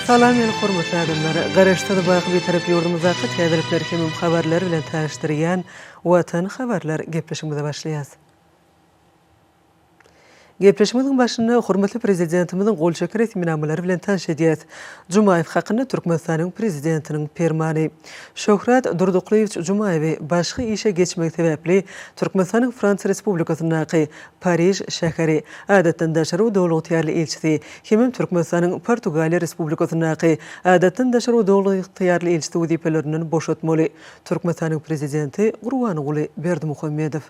Salam el hormatly adamlar. Garaşda baky bir tarap yurdumuzda täzelikler hem habarlar bilen tanıştyrýan Watan Habarlary gepleşigimize başlaýas. Gepleşmediň başynda hormatly prezidentimizin gol çeker etminamlary bilen tanış edýäs. Jumaýew hakynda Türkmenistanyň prezidentiniň permany Şöhrat Durduqlyewич Jumaýew başga işe geçmek sebäpli Türkmenistanyň Fransa Respublikasynyň Paris şäheri adatdan daşary dowlat ýerli elçisi hem Türkmenistanyň Portugaliýa Respublikasynyň adatdan daşary dowlat ýerli elçisi wezipelerinden boşatmaly. Türkmenistanyň prezidenti Gurbanuly Berdimuhammedow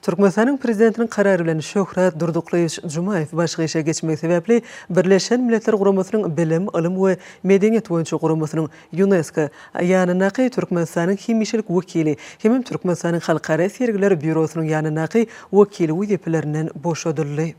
Türkmenistanyň prezidentiniň karary bilen Şöhrat Durduqlyewich Jumaýew başga işe geçmek sebäpli Birleşen Milletler Guramasynyň bilim, ilim we medeniýet boýunça guramasynyň UNESCO ýanynaky Türkmenistanyň hemişilik wekili hem Türkmenistanyň Halkara sergiler bürosynyň ýanynaky wekili wezipelerinden boşadyldy.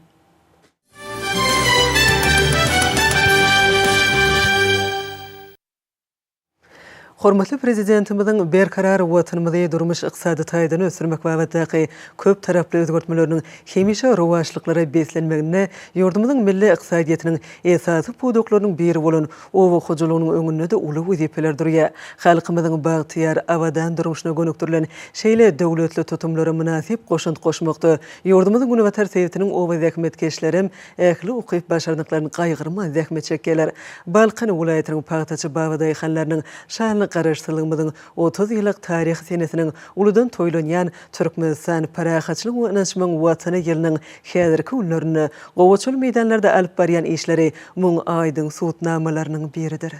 Hormatly prezidentimizin berkarar watanymyzy durmuş ykysady taýdan ösürmek babatdaky köp taraply özgörtmeleriniň hemişe rowaçlyklary beslenmegine ýurdumyzyň milli yksadyýatynyň esasy pudoklarynyň biri bolan O.Hojaniyazowyň öňünde uly wezipeler durýar. Halkymyzyň bagtyýar awadan durmuşyna gönükdirilen şeýle döwletli tutumlara münasip goşunt goşmakda ýurdumyzyň günewatar sebäpiniň owa zähmetkeşlerim ähli ukyp başardyklaryny gaýgyrma zähmet çekýärler. Balkan welaýatynyň paýtaçy Babaday hanlarynyň şanly garaşdyrlygymyzyň 30 ýyllyk taryh senesiniň uludan toýlanýan Türkmenistan parahaçylyk we ynançmyň watany ýylynyň häzirki günlerini gowaçyl meýdanlarda alyp barýan işleri muň aýdyň suwtnamalarynyň biridir.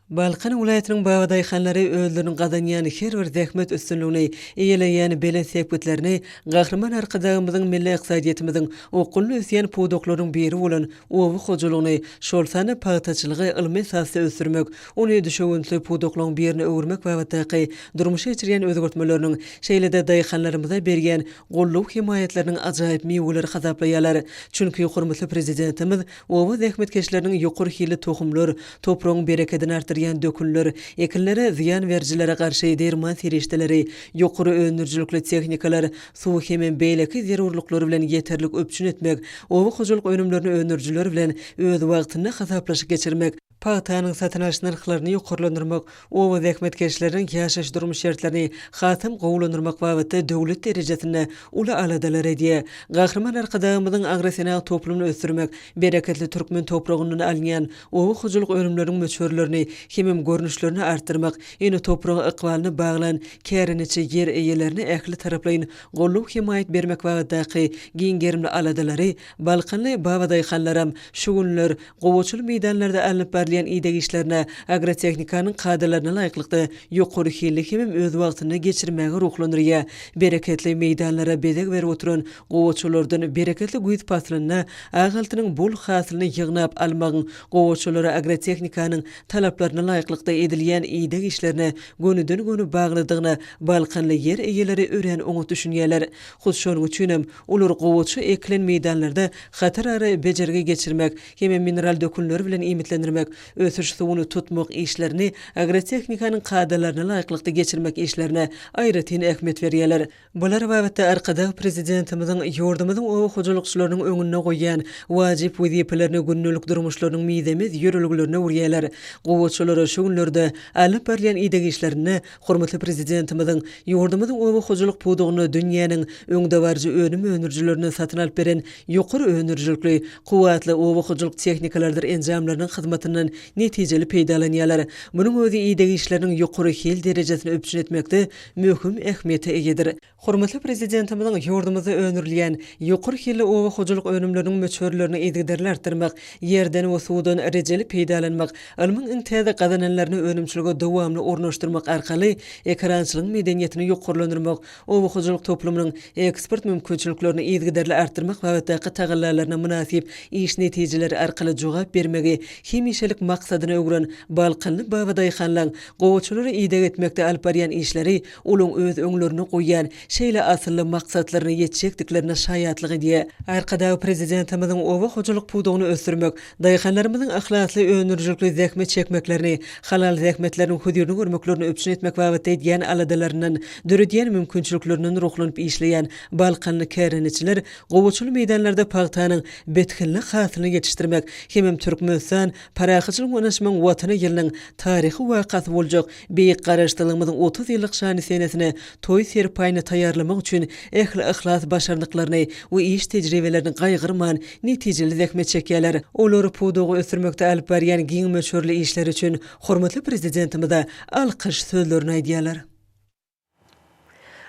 Balkan welaýatynyň Babaday hanlary özleriniň gadanýan her bir zähmet üstünligini eýeleýän bele sepetlerini gahrman arkadagymyzyň milli yksadyýetimiziň okully ösýän pudoklarynyň biri bolan O.Hojaniyazowyny şol sany paýtaçylygy ilmi esasy ösürmek, ony düşewentli pudoklaryň birini öwürmek babatdaky durmuşa geçirýän özgörtmeleriniň şeýle-de daýhanlarymyza berýän golluk himayatläriniň ajaýyp meweleri hazaplaýarlar. Çünki hormatly prezidentimiz owa zähmetkeşleriniň ýokary hili tohumlar, topragyň bereketini dökünler, ekinlere ziyan vericilere karşı derman serişteleri, ýokary önürjülükli teknikalar, suw hemen beýleki zerurlukları bilen yeterlik öpçün etmek, O.Hojaniyazow önümlerini önürjüler bilen öz wagtyny hasaplaşyp geçirmek, paýtanyň satyn alyş narhlaryny ýokarlandyrmak, owa zähmetkeşleriň ýaşaş durmuş şertlerini hatym gowlandyrmak babatda döwlet derejesinde uly aladalar edýär. Gahrman arkadagymyzyň agresiýa toplumyny ösürmek, bereketli türkmen topragyndan alýan O.Hojaniyazow önümleriň möçörlerini hemem görnüşlerini artdyrmak, ýene toprağa ykbalyny baglan käriniçi ýer eýelerini ähli taraplaýyn golluk himayet bermek babatdaky giňgerimli aladalary Balkanly Babaday hanlaram şu günler gowaçyl meýdanlarda alınıp barýan ýa-da işlerine agrotehnikanyň kadrlaryna laýyklykda ýokary hilli hemem öz wagtyny geçirmäge ruhlandyrýar. Bereketli meýdanlara bezek berip oturan gowaçylardan bereketli güýt paslaryna agaltynyň bol hasylyny ýygnap almagyň gowaçylara agrotehnikanyň talaplaryna laýyklykda edilýän ýa-da işlerine gönüden gönü bagladygyna Balkanly ýer eýeleri ören oňa düşünýärler. Şonuň üçin hem ular gowaçy eklen meýdanlarda hatar ary bejerge geçirmek, hemem mineral dökünleri bilen imitlendirmek, ösüş suwuny tutmak işlerini agrotehnikanyň kadrlaryna laýyklykda geçirmek işlerine aýratyn ähmet berýärler. Bular babatda arkada prezidentimiziň ýurdumyzyň O.Hojaniyazowlarynyň öňüne goýan wajyp wezipelerini günnelik durmuşlarynyň miýdemiz ýörelgilerine urýarlar. Gowaçylara şu günlerde alyp barýan ýa-da işlerini hormatly prezidentimiziň ýurdumyzyň O.Hojaniyazow pudogyny dünýäniň öňde barjy önüm önürjülerini satyn alyp beren ýokary önürjülükli, kuwatly O.Hojaniyazow tehnikalardyr enjamlarynyň hyzmatynyň netijeli peýdalanýarlar. Munyň özi ýa-da işleriniň ýokary hil derejesini öpçün etmekde möhüm ähmiýete egedir. Hormatly prezidentimiziň ýurdumyzda önürilýän ýokary hilli O.Hojaniyazow önümleriniň möçörlerini edgiderler artdyrmak, ýerden we suwdan rejeli peýdalanmak, ilmiň intäze gazananlaryny önümçiligi dowamly ornaşdyrmak arkaly ekrançylyk medeniýetini ýokarlandyrmak, O.Hojaniyazow toplumynyň eksport mümkinçiliklerini edgiderler artdyrmak babatdaky tagallalaryna münasip iş netijeleri arkaly jogap bermegi hemişelik etmek maksadyny öwren balkynly babadaýhanlaň gowçulary ide etmekde alyp barýan işleri ulun öz öňlerine goýýan şeýle asylly maksatlaryny ýetjekdiklerine şaýatlygy diýe. Arkadagy prezidentimizin O.Hojanyzow pudugyny ösürmek, daýhanlarymyzyň ahlasly önürjükli zähmet çekmeklerini, halal zähmetlerini huduryny görmeklerini öpçün etmek wagtda diýen aladalaryndan dörediýän mümkinçiliklerinden ruhlanyp işleýän balkynly käreniçiler gowçuly meýdanlarda pagtanyň betkinli hasylyny ýetişdirmek hemem Türkmenistan paraxyçylyk onaşmaň watany ýylynyň taryhy wakasy boljak beýik garaşdyrlygymyzyň 30 ýyllyk şany senesine toý serpaýyny taýýarlamak üçin ähli ihlas başardyklaryny we iş tejribelerini gaýgyrman netijeli zähmet çekýärler. Olary pudugy ösürmekde alyp barýan giň möşhürli işler üçin hormatly prezidentimize alkyş sözlerini aýdýarlar.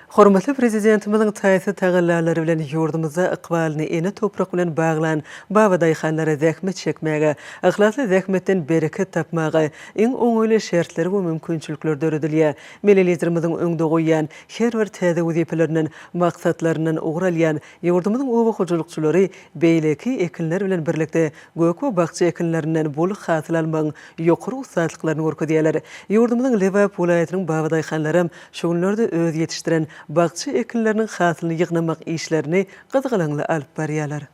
Hormatly prezidentimizin taýsy tagallalary bilen ýurdumyza ykbalyny ene toprak bilen baglan babadaýhanlara zähmet çekmäge, ihlasly zähmetden bereket tapmagy iň oňaýly şertleri we mümkinçilikler döredilýär. Melelizirimiziň öňde goýýan her bir täze wezipelerinden maksatlarynyň ugralýan ýurdumyzyň O.Hojanyzowçylary beýleki ekinler bilen birlikde gök we bagça ekinlerinden bol hasyl almaň ýokary ustatlyklaryny görkezýärler. Ýurdumyzyň Lewap welaýatynyň babadaýhanlary şu günlerde öz ýetişdiren bagça ekinlerinin hasylyny ýygnamak işlerini gyzgalaňly alyp barýarlar.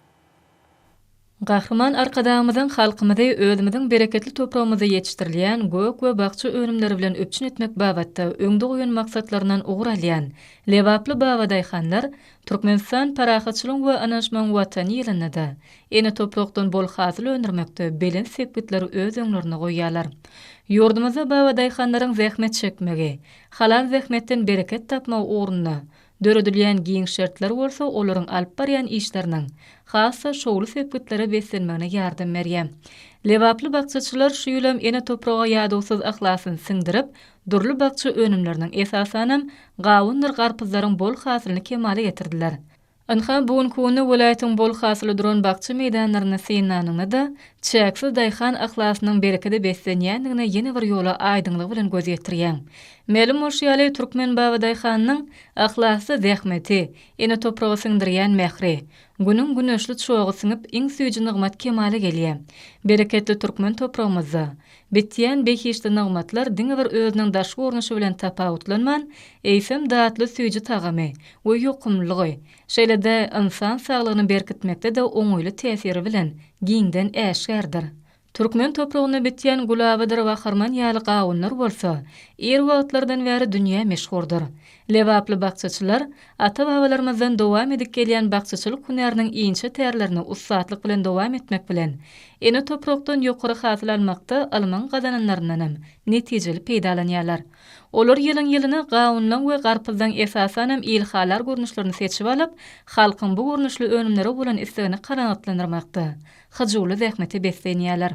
Gahrman arkadamyzyň halkymyzy özümiziň bereketli toprağymyzy ýetişdirilýän gök we bagça önümleri bilen öpçün etmek babatda öňde goýan maksatlaryndan ugralýan lewaply babadaýhanlar Türkmenistan paraxyçylyk we anaşmaň watany ýylynda ene toprakdan bol hasyl öndürmekde belen sepetleri öz öňlerine goýýarlar. Ýurdumyza babadaýhanlaryň zähmet çekmegi, halal zähmetden bereket tapmak ugruna döredilýän giň şertler bolsa olaryň alyp barýan işleriniň hassa şowly sepetleri beslenmegine ýardam berýär. Lewaply bagçaçylar şu ýylym ene topraga ýadawsyz ahlasyny siňdirip, durly bagça önümleriniň esasanam gawundyr garpyzlaryň bol hasylyny kemale getirdiler. Anha bugun kunu welaýatyň bol hasyly duran bagça meýdanlaryna synanyny da çäksiz daýhan ahlasynyň bereketi beslenýändigine ýene bir ýola aýdynlyk bilen göz ýetirýär. Melum oşýaly türkmen babadaýhanyň ahlasy zähmeti, ene topraga siňdirýän mehri, günüň güneşli çoğu siňip iň süýji nygmat kemale gelýär. Bereketli türkmen topragymyzda bitýän beýişli nygmatlar diňe bir özüniň daşky urunuşy bilen tapawutlanman, eýsem datly süýji tagamy we ýokumlygy, şeýle-de insan saglygyny berkitmekde de oňoýly täsiri bilen giňden äşgärdir. Türkmen topragyna bitýän gulabadyr we harman ýaly gawunlar bolsa, er wagtlardan bäri dünýä meşhurdur. Lewaply bagçaçylar ata-babalarymyzdan dowam edip gelýän bagçaçylyk hünäriniň iňçe tärlerini ussatlyk bilen dowam etmek bilen ene toprakdan ýokary hasyl almakda alman gazananlaryndan netijeli peýdalanýarlar. Olar ýylyň-ýylyna gawunlaň we garpyzdan esasanam ilhalar görnüşlerini seçip alyp, halkyň bu görnüşli önümleri bolan islegini kanagatlandyrmakda hyjyly zähmeti beslenýärler.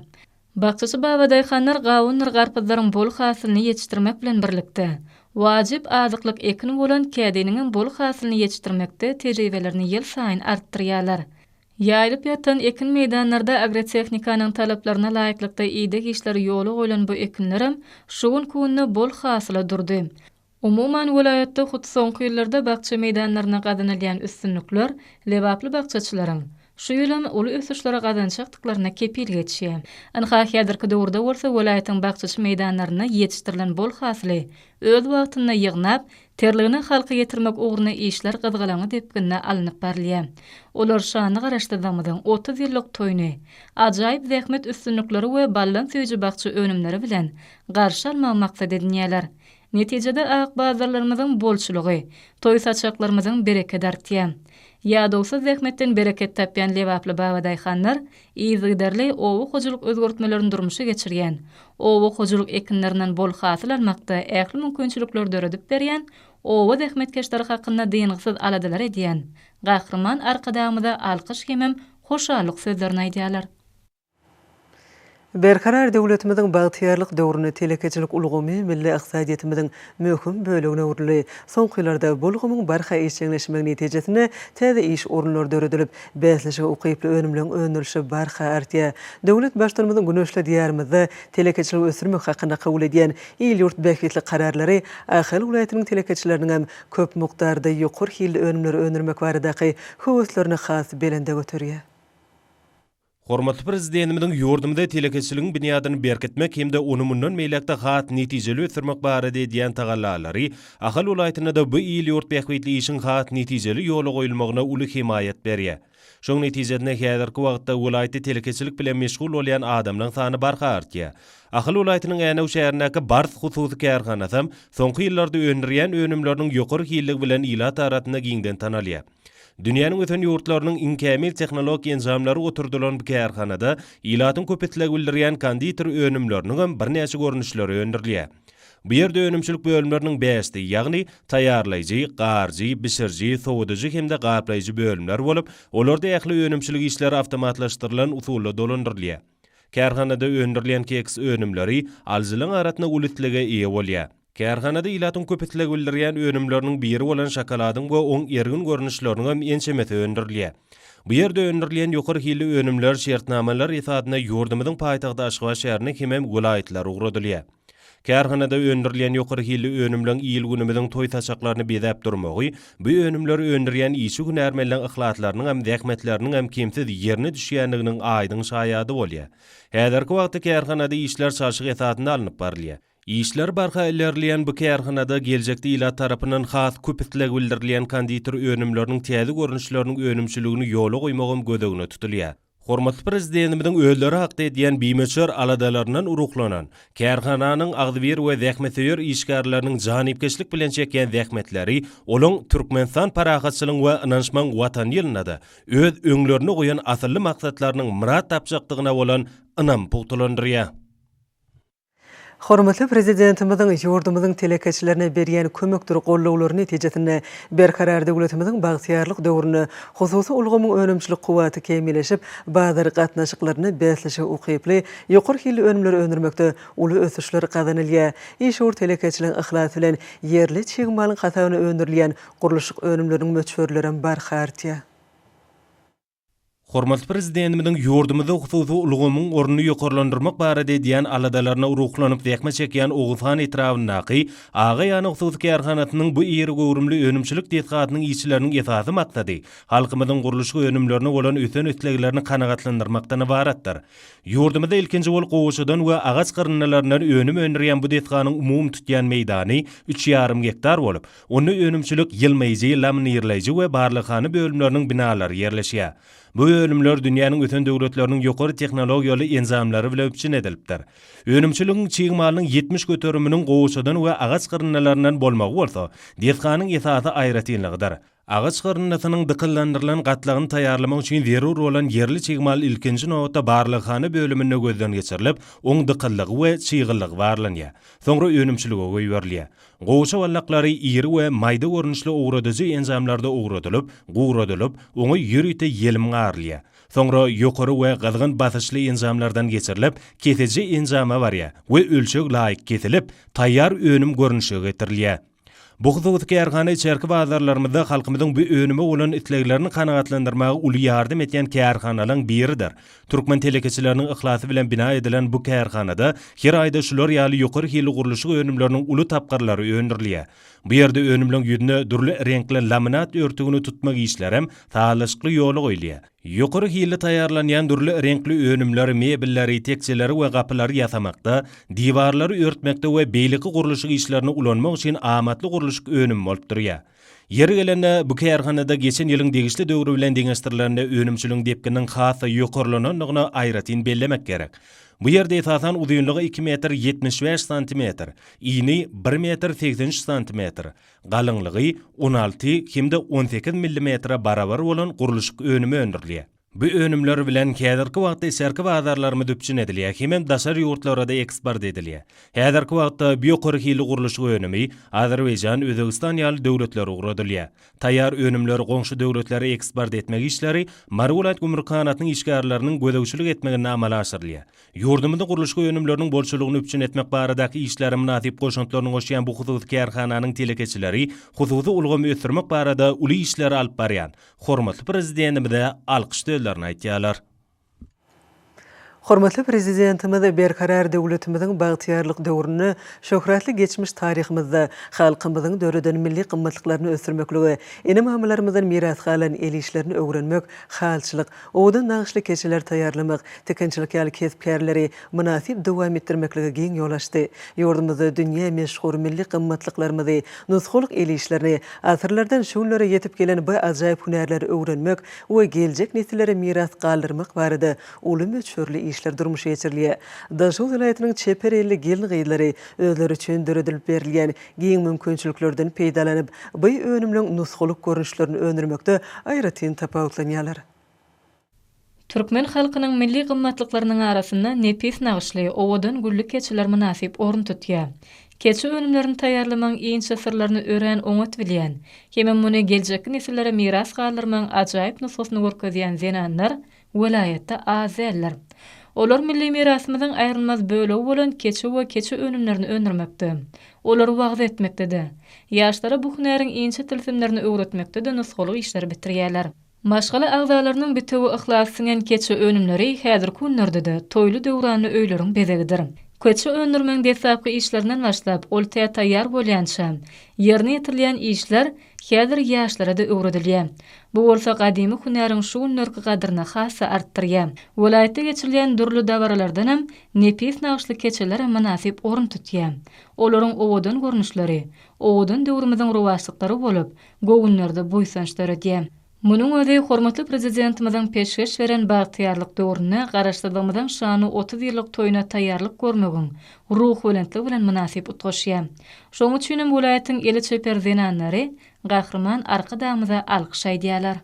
Bagçaçy babadaýhanlar gawundyr garpyzlaryň bol hasylyny ýetişdirmek bilen birlikde wajyp azyklyk ekin bolan kädeniň bol hasylyny ýetişdirmekde tejribelerini ýyl saýyn artdyrýarlar. Ýaýlyp ýatan ekin meýdanlarda agrotehnikanyň talaplaryna laýyklykda ýygyk işler ýoly goýulan bu ekinlerim şu gün kunna bol hasyla durdy. Umuman welaýatda soňky ýyllarda bagça meýdanlaryna gazanylýan üstünlikler lewaply bagçaçylaryň şu ýylym uly ösüşlere gazançakdyklaryna kepil geçýär. Anha häzirki döwürde bolsa welaýatyň bagçaçy meýdanlaryna ýetişdirilen bol hasyly öz wagtyna ýygnap, terligini halka getirmek ugruna işler gyzgalaňy depkinne alynıp barlýar. Olar şany garaşdyrmydyň 30 ýyllyk toýuny, ajaýyp zähmet üstünlikleri we ballan süýji bagça önümleri bilen garşy almak maksat edinýärler. Netijede aýak bazarlarymyzyň bolçulugy, toý saçaklarymyzyň bereket artýar. Ýadawsyz zähmetden bereket tapýan lewaply babadaýhanlar ýygydarly O.Hojanyzow özgörtmelerini durmuşa geçirýän. O.Hojanyzow ekinlerinden bol hasyl almakda ähli mümkinçilikler döredip berýän. Owa zähmetkeşleri hakynda diýenigsiz aladalar edýän. Gahrman arkadamyda alkyş hemem hoşallyk sözlerini aýdýarlar. Berkarar döwletimiziň bagtyarlyk döwrüne telekeçilik ulgumy milli iqtisadiýetimiziň möhüm bölегine urly. Soňky ýyllarda bolgumyň barha işçileşmegi netijesinde täze iş orunlary döredilip, bäsleşige ukyply önümleň önülüşi barha artýar. Döwlet başlarymyzyň güneşli diýarymyzda telekeçilik ösürmek hakynda kabul edýän ýyl-ýurt bähitli kararlary ahal welaýatynyň telekeçileriniň hem köp mukdarda ýokary hilli önümleri öndürmek baradaky höweslerini has belende götürýär. Hormatly prezidentimizin ýurdumda telekeçiligiň binýadyny berketmek hemde onu mundan meýlekde hat netijeli ötürmek barada diýen tagallalary ahal ulaýtyna da bu ýyl ýurt bähwetli işin hat netijeli ýola goýulmagyna uly himayet berýär. Şoň netijede häzirki wagtda ulaýty telekeçilik bilen meşgul bolýan adamlaryň sany barka artýar. Ahal ulaýtynyň Änew şäherindäki Barth hususy kärhanasam soňky ýyllarda öndürýän önümleriniň ýokary hilligi bilen ýyla taratyna giňden tanalýar. Dünýäniň öten ýurtlarynyň inkämil tehnologiýa enzamlary oturdulan bu kärhanada ýylatyň köpetleg bildirýän konditer önümleriniň hem birnäçe görnüşleri öndürilýär. Bu ýerde önümçilik bölümleriniň bäşdi, ýagny taýýarlaýjy, garjy, bişirji, sowudyjy hemde gaplayjy bölümler bolup, olarda ähli önümçilik işleri awtomatlaşdyrylan usulla dolandyrylýar. Kärhanada öndürilen keks önümleri alzylyň aratyna ulitlige eýe bolýar. Kärhanada ýylatyň köpetleg bildirýän önümleriniň biri bolan şokoladyň we oň ergin görnüşleriniň ençemeti öndürilýär. Bu ýerde öndürilen ýokary hilli önümler şertnamalar esadyna ýurdumyň paýtagty Aşgabat şäherine hemem welaýetler ugradylýar. Kärhanada öndürilen ýokary hilli önümleň ýyl günümiziň toý taşaklaryny bezäp durmagy, bu önümler öndürýän işi günärmeliň ihlatlarynyň hem zähmetleriniň hem kimsiz ýerine düşýänliginiň aýdyň şaýady bolýar. Häzirki wagtda kärhanada işler çarşyk esadyna alınıp barylýar. İşler barha ilerleyen bu kärhanada geljekde ýyla tarapyndan has köpetleg bildirilýän konditer önümleriniň täze görnüşleriniň önümçiligini ýola goýmagym gödegine tutulýar. Hormatly prezidentimiziň özleri hakda edýän bimeçer aladalaryndan uruklanan, kärhananyň agdyber we zähmetseýer işgärlarynyň janipkeşlik bilen çekýän zähmetleri, olaň Türkmenistan parahatçylygyň we ynançmaň watan ýylyna da öz öňlerini goýan asylly maksatlarynyň murat tapjakdygyna bolan ynam pugtulandyrýar. Hormatly prezidentimiziň ýurdumyzyň telekeçilerine berýän kömekdir gollawlary netijesinde berkarar döwletimiziň bagtyarlyk döwrüne hususy ulgamyň önümçilik kuwaty kemilleşip, bazary gatnaşyklaryny bäsleşe ukyply ýokary hilli önümleri öndürmekde uly ösüşler gazanylýar. Işur telekeçiligiň ihlasy bilen yerli çygmalyň hasabyna öndürilýän guruluşyk önümleriň möçberleri barha artýar. Hormatly prezidentimiziň ýurdumyzda hususy ulgamyň ornuny ýokarlandyrmak barada diýen aladalaryna uruklanyp zähmet çekýän Oğuzhan etrawynaky Agay ýany hususy kärhanatynyň bu ýeri gowrumly önümçilik diýetgatynyň işçileriniň esasy maksady halkymyzyň guruluşy önümlerini bolan ösen ötleglerini kanagatlandyrmakdan ibaratdyr. Ýurdumyzda ilkinji bolup gowuşadan we agaç gyrynalarynyň önüm öndürýän bu diýetganyň umum tutýan meýdany 3,5 hektar bolup, onu önümçilik ýylmaýjy, laminirleýjy we barlykhany bölümleriniň binalary ýerleşýär. Bu önümler dünýäniň öten döwletleriniň ýokary tehnologiýaly enzamlary bilen öpçün edilipdir. Önümçiligiň çygmalynyň 70 göterüminiň gowuşadan we agaç gyrynalarynyň bolmagy bolsa, diýetganyň esasy aýratynlygydyr. Agaç gyrnynasynyň dykyllandyrylan gatlagyny taýýarlamak üçin zerur bolan yerli çygmal ilkinji nowatda barlykhany bölümine gözden geçirilip, oň dykyllygy we çygyllygy barlanýar. Soňra önümçilige goýberilýär. Gowuşa wallaklary iri we maýda görnüşli ugradyjy enzamlarda guradylyp, oňa ýürüte ýelim garlýar. Soňra ýokary we gazgyn basyşly enzamlardan geçirilip, keseji enzama barýar we ölçek laýyk kesilip, taýýar önüm görnüşe getirilýär. Bu hususy kärhana içerki bazarlarymyzda halkymyzyň bu önüme bolan itleglerini kanagatlandyrmagy uly ýardym etýän kärhanalaryň biridir. Türkmen telekeçileriniň ihlasy bilen bina edilen bu kärhanada her aýda şular ýaly ýokary hilli guruluşy önümleriniň uly tapgarlary öndürilýär. Bu ýerde önümleň ýüzüne durly renkli laminat örtügini tutmak işler hem taýlaşykly ýoly goýulýar. Ýokary hilli taýýarlanýan durly renkli önümler, mebelleri, tekçeleri we gapylary ýasamakda, diwarlary örtmekde we beýleki guruluşy işlerini ulanmak üçin amatly guruluşyk önüm bolup durýar. Yeri gelende bu kärhanada geçen ýylyň degişli döwrü bilen deňeşdirilen önümçiligiň depkiniň hasy ýokarlanynyny aýratyn bellemek gerek. Bu ýerde esasan uzunlygy 2 metr 75 santimetr, iňi 1 metr 80 santimetr, galynlygy 16 hemde 18 millimetre barabar bolan guruluşyk önüme öndürilýär. Bu önümler bilen häzirki wagtda eserki bazarlarymy döpçün edilýär, hemem daşar ýurtlara da eksport edilýär. Häzirki wagtda ýokary hilli guruluşy önümi Azerbaýjan, Özbegistan ýaly döwletleri uradylýar. Taýýar önümleri goňşy döwletlere eksport etmek işleri Margulat gümrükanatynyň işgärlarynyň gödegçilik etmegine amal aşyrylýar. Ýurdumyzda guruluşy önümleriniň bolçulugyny öpçün etmek baradaky işleri münasip goşuntlaryny goşýan bu hususy kärhananyň telekeçileri hususy ulgamy ötürmek barada uly işleri alyp barýan. Hormatly prezidentimizde alkyş döwlerini aýtýarlar. Hormatly prezidentimiz berkarar döwletimizin bagtyarlyk döwrüni, şöhratly geçmiş tarihimizde halkymyzyň döwreden milli gymmatlyklaryny ösürmekligi, enem hamylarymyzdan miras galan el işlerini öwrenmek, halçylyk, odan nagşly keçeler taýýarlamak, tekençilik ýaly kesipkärleri münasip dowam etdirmekligi giň ýol açdy. Ýurdumyzda dünýä meşhur milli gymmatlyklarymy, nusxuluk el işlerini asyrlardan şuňlara ýetip gelen bu ajaýyp hünärleri öwrenmek we geljek nesillere miras galdyrmak barada ulum öçürli işler durmuş geçirilýär. Daşol vilayatynyň çeper elli gelin gyýlary özleri üçin döredilip berilýän giň mümkinçiliklerden peýdalanyp, bu önümliň nusxuluk görünüşlerini öňürmekde aýratyn tapawutlanýarlar. Türkmen halkynyň milli gymmatlyklarynyň arasynda nepis nagşly, owadan güllük keçiler münasip orun tutýar. Keçi önümlerini taýýarlamaň iňçe sirlerini ören oňat bilýän, hemem muny geljek nesillere miras galdyrmaň ajaýyp nusxusyny görkezýän zenanlar welayatda az eller. Olar milli mirasymyzyň aýrylmaz bölegi bolan keçi we keçi önümlerini öňürmekde. Olar wagt etmekde. Ýaşlara bu hünäriň iňçe tilsimlerini öwretmekde de nusxuluk işler bitirýärler. Maşgala agzalarynyň bitewi ihlassyň keçi önümleri häzirki günlerde toýly döwranly öýleriň bezegidir. Keçi öňürmeň desapky işlerinden başlap, oltaya taýýar bolýança, ýerine ýetirilýän işler häzir ýaşlara da öwredilýär. Bu bolsa gadymy hünäriň şu günlerki gadyryny hassa artdyrýar. Welaýatda geçirilýän dürli dawralardan hem nepis nagşly keçeler münasip orun tutýar. Olaryň owadan görnüşleri, owadan döwrümizin rowaşlyklary bolup, gowunlarda buýsançlar edýär. Munyň özi hormatly prezidentimiziň peşkeş beren bagtyarlyk döwrüne garaşdyrmydan şany 30 ýyllyk toýuna taýýarlyk görmegiň ruh welentlik bilen münasip utgaşýar. Şoň üçin hem welaýatyň eli çeper zenanlary gahrman arka damyza alkyş aýdýarlar.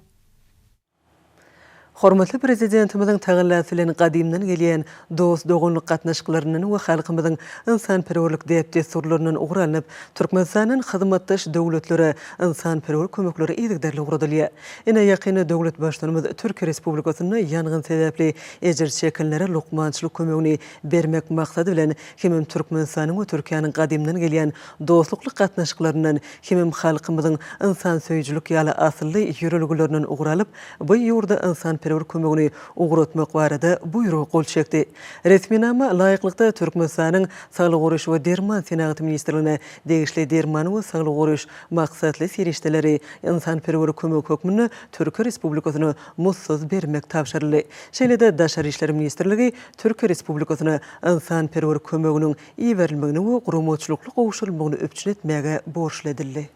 Hormatly prezidentimizin taýýanlaty bilen gadymdan gelýän dost dogunlyk gatnaşyklarynyň we halkymyzyň insanperwerlik depdesurlarynyň ugralanyp, Türkmenistanyň hyzmatdaş döwletlere insanperwer kömekleri ýigderli ugralýar. Ene ýakyny döwlet başlanymyz Türkiýe Respublikasyna ýangyn sebäpli ejir çekinlere lukmançylyk kömegini bermek maksady bilen hemem Türkmenistanyň we Türkiýanyň gadymdan gelýän dostlukly gatnaşyklarynyň hemem halkymyzyň insan söýüjülük ýaly asylly ýörelgileriniň ugralyp, bu ýurda insan perwer kömegini ugratmak barada buyruk gol çekdi. Resminama laýyklykda Türkmenistanyň Saglyk goruş we derman senaty ministrligine degişli derman we saglyk goruş maksatly serişdeleri insan perwer kömek hökmüni Türkiýe Respublikasyna mussuz bermek tapşyryldy. Şeýlede Daşary işleri ministrligi Türkiýe Respublikasyna insan perwer kömeginiň iýerilmegini we gurumçylykly gowşulmagyny öpçün etmäge borçly edildi.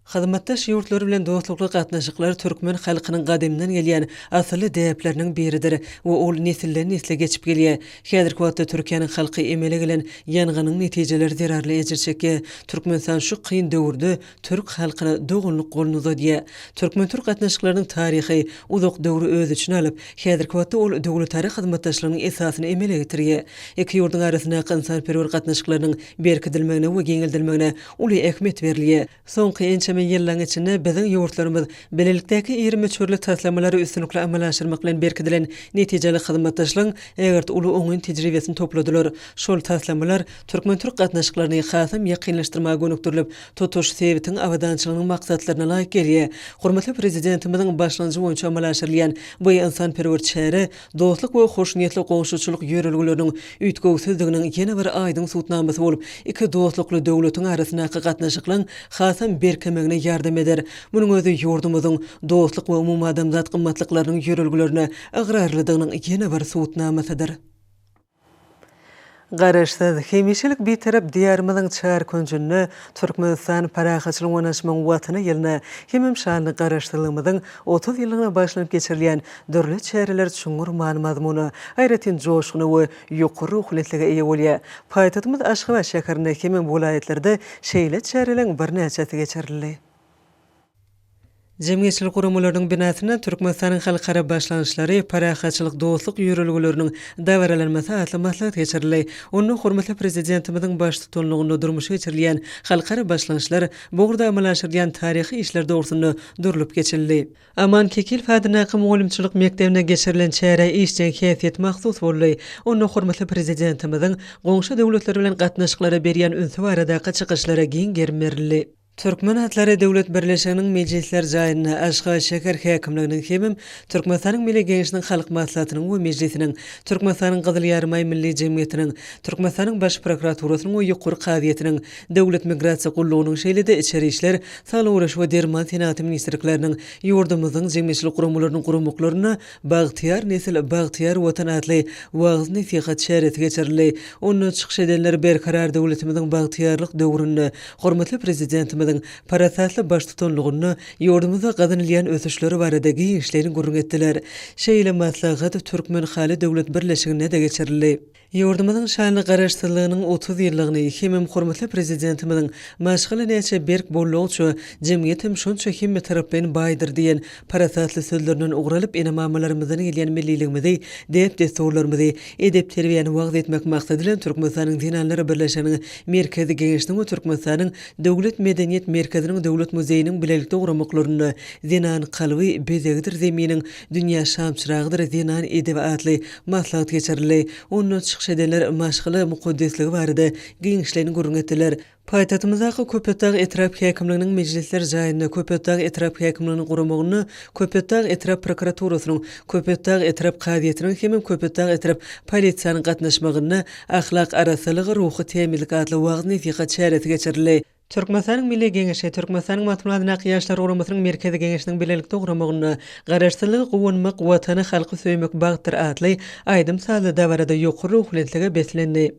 Hyzmatdaş ýurtlary bilen dostlukly gatnaşyklar türkmen halkynyň gadymdan gelýän asly däpleriniň biridir we ol nesilden nesile geçip gelýär. Häzirki wagtda Türkiýanyň halky emele gelen ýanganyň netijeleri zerarly ejir çekýär. Türkmenistan şu kıyın döwürde türk halkyna dogunlyk golunu uzadýar. Türkmen-türk gatnaşyklarynyň taryhy uzak döwrü öz üçin alyp, häzirki wagtda ol döwletary hyzmatdaşlygynyň esasyny emele getirýär. Iki ýurdun arasynda insanperwer gatnaşyklarynyň berkidilmegine we geňildilmegine uly ähmiýet berilýär. Soňky ýyllaryň içinde biziň ýurtlarymyz belelikdäki 20 çörli taslamlary üstünlikle amallaşdyrmak bilen berkidilen netijeli hyzmatdaşlygyň eger uly oňun tejribesini topladylar. Şol taslamlar türkmen-türk gatnaşyklaryny hasam ýakynlaşdyrmaga gönükdirilip, tutuş sebitiň awadançylygynyň maksatlaryna laýyk gelýär. Hormatly prezidentimiziň başlanjy boýunça amallaşdyrylýan bu insanperwer çäre dostluk we hoşnýetli gowşuçylyk ýörelgileriniň üýtgewsizliginiň ýene bir aýdyň suwtnamasy bolup, iki dostlukly döwletiň arasyndaky gatnaşyklaryň hasam berkemegine ýardam eder. Munyň özi ýurdumyzyň dostluk we umumy adamzat gymmatlyklarynyň ýörelgilerine agrarlydygynyň ýene bir suwtnamasydyr. Garaşsyz hemişelik bir tarap diýarymyzyň çar könjünni Türkmenistan parahaçylyk onaşmaň watyny ýylyna hemem şanly garaşdyrlygymyzyň 30 ýyllygyna başlanyp geçirilen dörli çäreler çuňur mazmuny aýratyn joşgyny we ýokary ruhletlige eýe bolýar. Paýtatymyz Aşgabat şäherinde hemem welaýatlarda şeýle çäreleň bir näçesi geçirildi. Jemgyýetçilik guramalarynyň binasyna Türkmenistanyň halkara başlanýşlary, parahaçylyk dostluk ýörelgileriniň dawralanmasy atly maslahat geçirildi. Onu hormatly prezidentimiziň baş tutanlygynda durmuşa geçirilýän halkara başlanýşlar bugurda amallaşdyrýan taryhy işler dogrusyny durulup geçirildi. Aman kekil fadynaky mugallimçilik mekdebine geçirilen çäre işçi käýfiýet mahsus boldy. Onu hormatly prezidentimiziň goňşy döwletler bilen gatnaşyklara berýän ünsü barada çykyşlara giň germerildi. Türkmen Hatları Döwlet Birleşiginiň mejlisler jaýyna aşga şeker häkimliginiň hemem Türkmenistanyň Milli Geňişiniň halk maslahatynyň we mejlisiniň Türkmenistanyň Gyzyl Ýarmay Milli Jemgyýetiniň Türkmenistanyň baş prokuraturasynyň we ýokary kadyýetiniň döwlet migrasiýa gullugynyň şeýlede içeri işler Saglyk uraş we derman senaty ministrlikleriniň ýurdumyzyň jemgyýetçilik gurumlarynyň gurumlyklaryna bagtyar nesil bagtyar Watan adly wagz nesihat şereti geçirildi. Onu çykyş edenler berkarar döwletimiziň bagtyarlyk döwründe hormatly prezidentimiz parasatly baş tutanlygyny ýurdumyzda gazanylýan ösüşleri barada giňişlerini gurrun etdiler. Şeýle maslahat Türkmen Hali Döwlet Birleşigine de geçirildi. Ýurdumyzyň şanly garaşdyrlygynyň 30 ýyllygyny hemem hormatly prezidentimiziň maşgala näçe berk bollugy üçin jemgyýetim şonça hemme tarapdan baýdyr diýen parasatly sözlerinden ugralyp enamalarymyzdan gelýän milliligimizi, dep desturlarymyzy edep terbiýany wagt etmek maksady bilen Türkmenistanyň Dinanlary Birleşiginiň merkezi geňişiniň we Türkmenistanyň Döwlet Medeniýet Merkeziniň Döwlet Muzeýiniň bilelikde guramaklaryny Dinan kalby bezegdir zeminiň dünýä şamçyragydyr Dinan edep atly maslahat geçirildi. Onu edenler maşgala mukaddesligi barada giňişlerini gurrun etdiler. Paýtatymyzdaky Köpetdağ etrap häkimliginiň mejlisler jaýyna Köpetdağ etrap häkimliginiň guramagyny Köpetdağ etrap prokuraturasynyň Köpetdağ etrap kadyýetiniň hemem Köpetdağ etrap polisiýanyň gatnaşmagyny ahlak arasylygy ruhy teminlik adly wagz nesihat şereti geçirildi. Türkmenistanyň Milli Geňişi Türkmenistanyň matbulat ýaşlar guramasynyň merkezi geňişiniň bilelikde guramagyny garaşdyrlygy gowunmak watany halky söýmek bagtyr adly aýdym sazly dawarada ýokary ruhlentligi beslendi.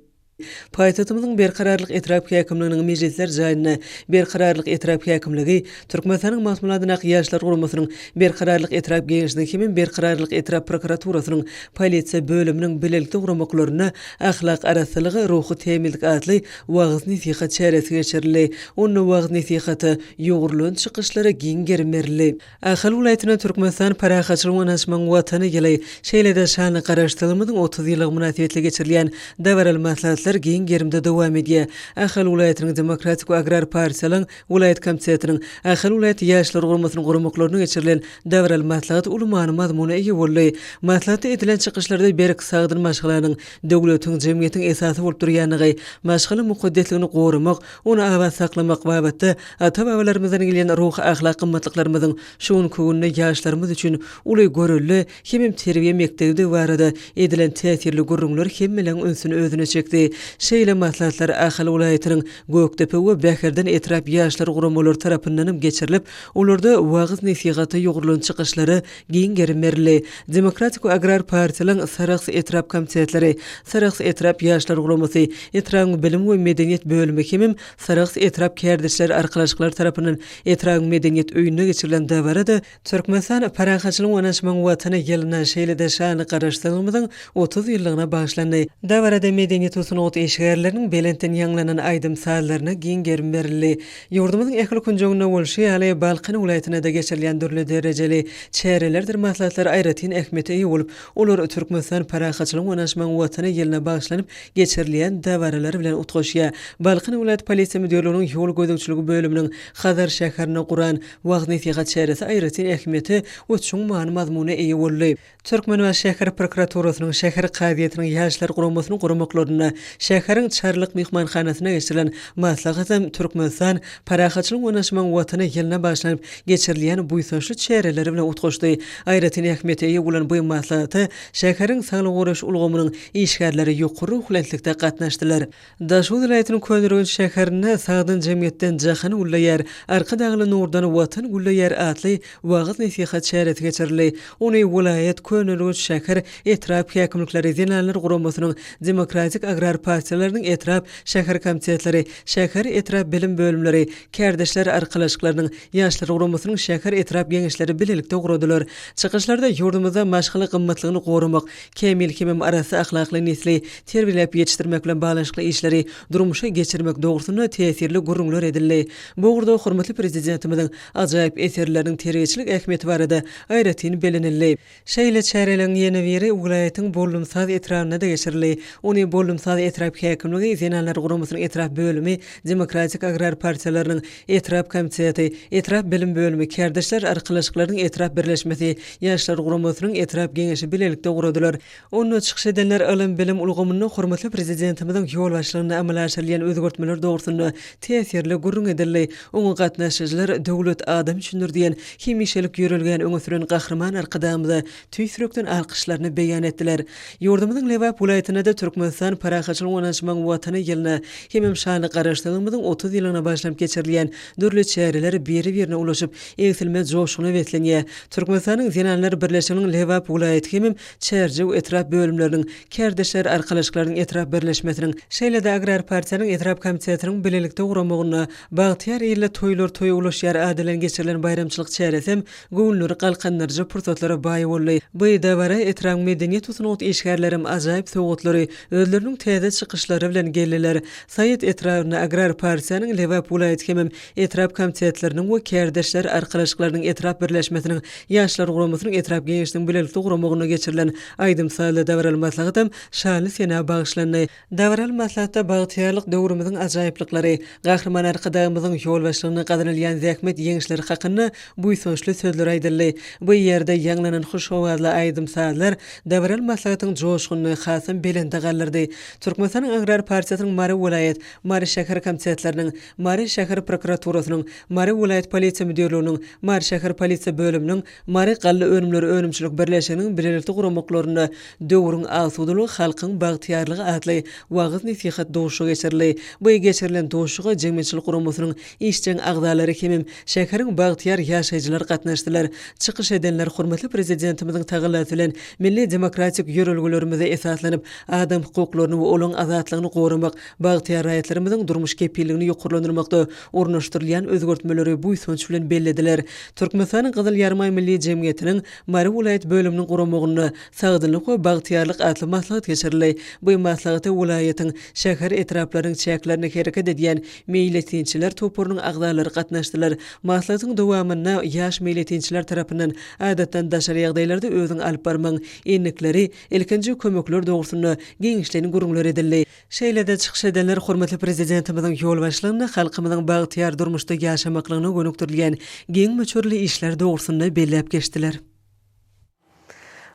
Paýtatymyzyň berkararlyk etrap häkimliginiň mejlisler jaýyna berkararlyk etrap häkimligi Türkmenistanyň matbulat ýaşlar guramasynyň berkararlyk etrap geňişiniň hemem berkararlyk etrap prokuraturasynyň polisiýa bölüminiň bilelikde guramaklaryna ahlak arasylygy ruhy teminlik adly wagz nesihat şereti geçirildi. Onu wagz nesihaty ýogurlyň çykyşlary giň germerli. Ahal welaýatyna Türkmenistan parahaçylyk anaşmagyň watany ýyly şeýlede şanly garaşdyrylmydyň 30 ýyllyk münasibetli geçirilýän dawaral maslahat giň gerimde dowam edýär. Ahal welaýatynyň Demokratik we Agrar Partiýasynyň welaýat komitetining Ahal welaýaty ýaşlar guramasynyň guramaklaryna geçirilen dawaral maslahat ulmany mazmuny eýe boldy. Maslahatda edilen çykyşlarda berk sagdyn maşgalanyň döwletiň jemgyýetiň esasy bolup durýanyny, maşgala mukaddesligini gorumak, onu awaz saklamak babatda ata-babalarymyzdan gelýän ruh ahlak gymmatlyklarynyň şuň köwünde ýaşlarymyz üçin uly görülli hemem terbiýe mektebinde barada edilen täsirli gurrunlar hemmelen önsüni özüne çekdi. Şeýle maslahatlar ahal welaýatynyň Göktepe we Bäherden etrap ýaşlar guramalary tarapyndan geçirilip, olarda wagz nesihaty ýogurlyň çykyşlary giň germerli. Demokratik we Agrar Partiýasynyň Sarax etrap komitetleri, Sarax etrap ýaşlar guramasy, etrap bilim we medeniýet bölümi hemem Sarax etrap kärdeşler arkalaşyklar tarapyndan etrap medeniýet öýüne geçirilen dawarada Türkmenistan parahaçylyk anaşmagyň watany ýylyna şeýlede şany garaşdyrylmydyň 30 ýyllygyna bagşlandy. Dawarada medeniýet ot eşgärleriniň belenten ýanglanan aýdym sazlaryna giň germerli. Ýurdumyzyň ähli kunjogyna bolşy ýaly Balkan welaýatyna da geçirilýän dürli derejeli çärelerdir maslahatlar aýratyn ähmiýete eýe bolup, olar Türkmenistan parahaçylyk anaşmagyň watany ýylyna bagşlanyp geçirilýän dawarlar bilen utgaşýar. Balkan welaýat polisiýa müdürlüğiniň ýol gözegçiligi bölüminiň Hazar şäherine guran wagz nesihat şereti aýratyn ähmiýeti we çuň many mazmuny eýe boldy. Türkmen we şäher prokuraturasynyň şäher kadyýetiniň ýaşlar guramasynyň guramaklaryna şäheriň çarlyk mehmanhanasyna geçirilen maslahatam Türkmenistan parahaçylyk anaşmagyň watany ýylyna başlanyp geçirilýän buýsaşly çäreleri bilen utgaşdy. Aýratyn ähmiýete eýe bolan bu maslahaty şäheriň saglyk uraş ulgamynyň işgärleri ýokary ruhlenlikde gatnaşdylar. Daşwy welaýatynyň Könürgün şäherine sagdyn jemgyýetden jahan ullaýar, arka dagly nurdan watan ullaýar atly wagz nesihat şereti geçirildi. Ony welaýat Könürgün şäher etrap häkimlikleri Dinanlary guramasynyň Demokratik Agrar Partiýalarynyň etrap şäher komitetleri, şäher etrap bilim bölümleri, kärdeşler arkalaşyklarynyň ýaşlar guramasynyň şäher etrap geňişleri bilelikde guradylar. Çykyşlarda ýurdumyzda maşgala gymmatlygyny gorumak, kemil hemem arasy ahlakly nesli terbiýelep ýetişdirmek bilen baglanyşykly işleri durmuşa geçirmek dogrusyna täsirli gurrunlar edildi. Bu urda hormatly prezidentimiziň ajaýyp eserleriniň terbiýeçilik ähmiýeti barada aýratyn belenildi. Şeýle çäreleriň ýene biri welaýatyň bollumsaz etrawyna da geçirildi. Ony bollumsaz etraf häkimligi Zenanlar guramasynyň etraf bölümi, Demokratik Agrar Partiyalarynyň etraf komiteti, etraf bilim bölümi, Kärdeşler arkalaşyklarynyň etraf birleşmesi, Ýaşlar guramasynyň etraf geňeşi bilelikde guradylar. Onu çykyş edenler ilim bilim ulgamynyň hormatly prezidentimiziň ýol başlygyna amal aşyrylýan özgertmeler dogrusynda tesirli gurrun edildi. Oňa gatnaşyjylar döwlet adam üçindir diýen hemişelik ýörelgen öňe süren gahrman arkadamyza tüýsürekden alkyşlaryny beýan etdiler. Ýurdumyzyň Lewap welaýatyna da Türkmenistan parahaçylyk onaşmaň watany ýylyna hemem şany garaşdyrmyzyň 30 ýylyna başlap geçirilýän dörli çäreler beri-birine ulaşyp egsilme joşgyny wetlenýär. Türkmenistanyň Zenanlar birleşiginiň Lewap welaýaty hemem çärjew etraf bölümleriniň Kärdeşler arkalaşyklarynyň etraf birleşmesiniň şeýle-de Agrar Partiýanyň etraf komitetiniň bilelikde guramagyna bagtyar ýyly toýlar toýy ulaşýar adelen geçirilen bayramçylyk çäresem göwnleri galkanlarja pursatlara baý boldy. Bu dabara etraf medeniýet usunuňy işgärlerim ajaýyp soňgutlary özleriniň täze çykyşlary bilen geldiler. Saýet etrawyna Agrar Partiýanyň Lewap welaýaty hemem etraf komitetleriniň we Kärdeşler arkalaşyklarynyň etraf birleşmesiniň ýaşlar guramasynyň etraf geňeşligiň bilelikde guramagyna geçirilen aýdym saýly davaral maslahatam şanly sena bagyşlandy. Davaral maslahatda bagtyarlyk döwrümizin ajaýyplyklary, gahrman arkadamyzyň ýol başlygyna gadanylýan zähmet ýeňişleri hakyna buýsunçly sözler aýdyldy. Bu ýerde ýanglanan hoş howazly aýdym saýlar davaral maslahatyň joşgyny hasam belende galdyrdy. Türkmenistanyň Agrar Partiýasynyň Mary welaýat, Mary şäher komitetleriniň, Mary şäher prokuraturasynyň, Mary welaýat polisiýa müdirliginiň, Mary şäher polisiýa bölüminiň, Mary gally önümleri önümçilik birleşiginiň bilelikde guramaklaryna döwrüň asudylygy halkyň bagtyarlygy adly wagyz nesihat doşugy geçirildi. Bu geçirilen doşuga jemgyýetçilik guramasynyň işçiň agdalary hemem şäheriň bagtyar ýaşaýjylar gatnaşdylar. Çykyş edenler hormatly prezidentimiziň tagyllaty bilen milli demokratik ýörelgelerimize esaslanyp adam hukuklaryny we olaň azatlygyny goramak, bagtyar raýatlarymyzyň durmuş kepilligini ýokurlandyrmakda urnaşdyrylýan özgertmeleri buýsunç bilen bellediler. Türkmenistanyň Gyzyl Ýarmaý milli jemgyýetiniň Mary welaýat bölüminiň guramagyna sagdylyk we bagtyarlyk atly maslahat geçirildi. Bu maslahaty welaýatyň şäher etraflarynyň çäklerini hereket edýän meýletinçiler topurynyň agdalary gatnaşdylar. Maslahatyň dowamyna ýaş meýletinçiler tarapyndan adatdan daşary ýagdaýlarda özüň alyp barmaň enlikleri, ilkinji kömekler dogrusyna geňişleriň gurulary edildi. Şeýle-de çykyş edenler hormatly prezidentimiziň ýol başlygyna halkymyzyň bagtyar durmuşda ýaşamaklygyna gönükdirilýän geň möçürli işler dogrusyna bellep geçdiler.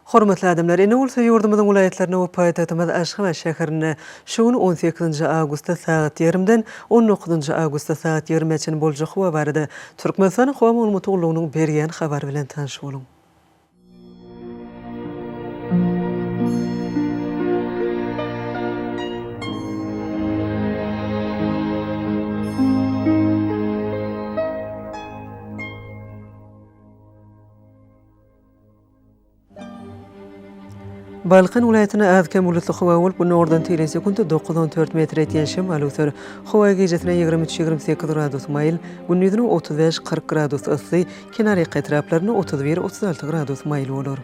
Hormatly adamlar, ene bolsa ýurdumyzyň welaýatlaryna we paýtagtymyz Aşgabat şäherine şuň 18 awgustda saat 20-den 19 awgustda saat 20-çe boljak we barada Türkmenistanyň Hawa Maglumatlygynyň berýän habar bilen tanış boluň. Balkan welaýatyna azkem bulutly hawa bolup, bunu ordan teýle sekunda 9-14 metr etýän şemal öter. Hawa gejetine 23-28 gradus maýl, gündüzine 35-40 gradus ysy, kenary etraplaryna 31-36 gradus maýl bolar.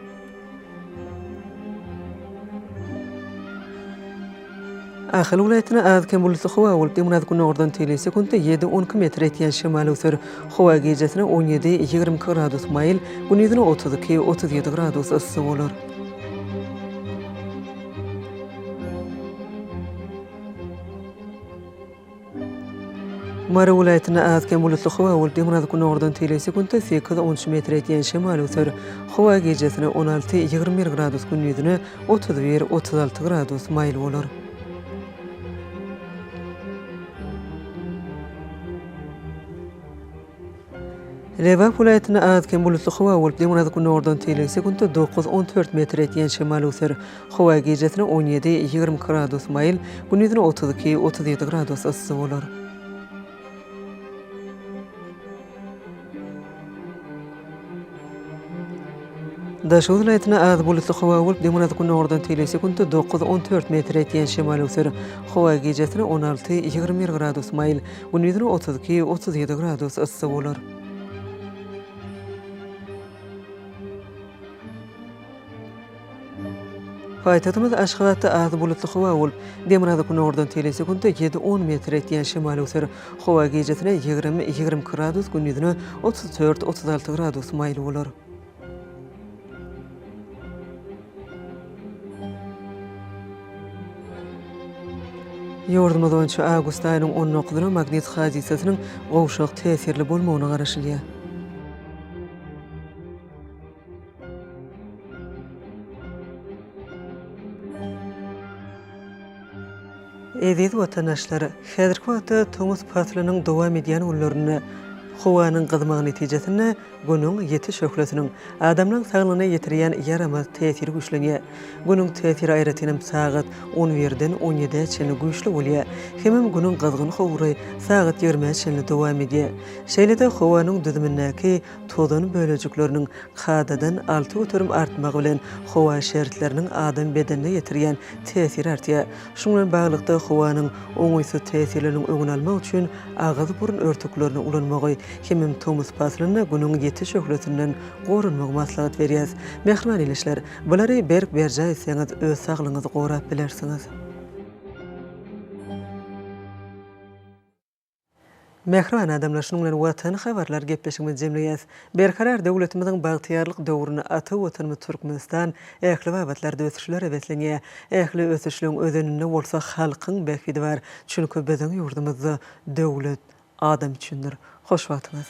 Ahal welaýatyna azkem bulutly hawa bolup, bunu gündüzine ordan teýle sekunda 7-12 metr etýän şemal öter. Hawa gejetine 17-20 gradus maýl, gündüzine 32-37 gradus ysy bolar. Mary welaýatyna azkem bulutly hawa bolup, bunu gündüzine ordan teýle sekunda 8-13 metr etýän şemal öter. Hawa gejetine 16-21 gradus, gündüzine 31-36 gradus maýl bolar. Lewap welaýatyna azkem bulutly hawa bolup, bunu gündüzine ordan teýle sekunda 9-14 metr etýän şemal öter. Hawa gejetine 17-20 gradus maýl, gündüzine 32-37 gradus ysy bolar. Daşy welaýatyna az bulutly hawa bolup, bunu gündüzine ordan teýle sekunda 9-14 metr etýän şemal öter. Hawa gejetine 16-21 gradus maýl, gündüzine 32-37 gradus ysy bolar. Paýtagtymyz Aşgabatda az bulutly hawa bolup, bunu gündüzine ordan teýle sekunda 7-10 metr etýän şemal öter. Hawa gejetine 20-20 gradus, gündüzine 34-36 gradus maýl bolar. Ýurdumyz boýunça awgust aýynyň 10-nyň magnit hadysasynyň gowşak tesirli bolmagyna garaşylýar. Eziz watandaşlary, häzirki wagtda Thomas Paslynyň dowam edýän ullaryny howanyň gyzmagy netijesinde günüň ýeti şöhretiniň adamlaryň saglygyna ýetirýän yaramaz tesiri güýçlenýär. Günüň tesiri aýratynam sagat 11-den 17-e çenli güýçli bolýar. Hemem günüň gyzgyn howry sagat 20-e çenli dowam edýär. Şeýlede howanyň düzümindäki tozan bölejikleriniň kadadan 6 götürüm artmagy bilen howa şeritleriniň adam bedenine ýetirýän tesiri artýar. Şuňa bilen baglykda howanyň oňuýsy tesirleriniň öňüni almak üçin agyz burun örtüklerini ulanmagy hemem Thomas Paslyna günüň ýeti şöhretinden gorunmagy maslahat berýär. Mehriban ilişler, bulary berk berje etseňiz öz saglygyňyzy gorap bilersiňiz. Mehriban adamlar, şunuň bilen Watan Habarlary gepleşigimiz jemleýäs. Berkarar döwletimiziň bagtyarlyk döwrüne ata watanymyz Türkmenistan ähli wabatlarda ösüşler ewetlenýär. Ähli ösüşlüň özeninde bolsa halkyň bähidi bar. Çünki biziň ýurdumyzda döwlet adam üçindir. Hoş wagtyňyz.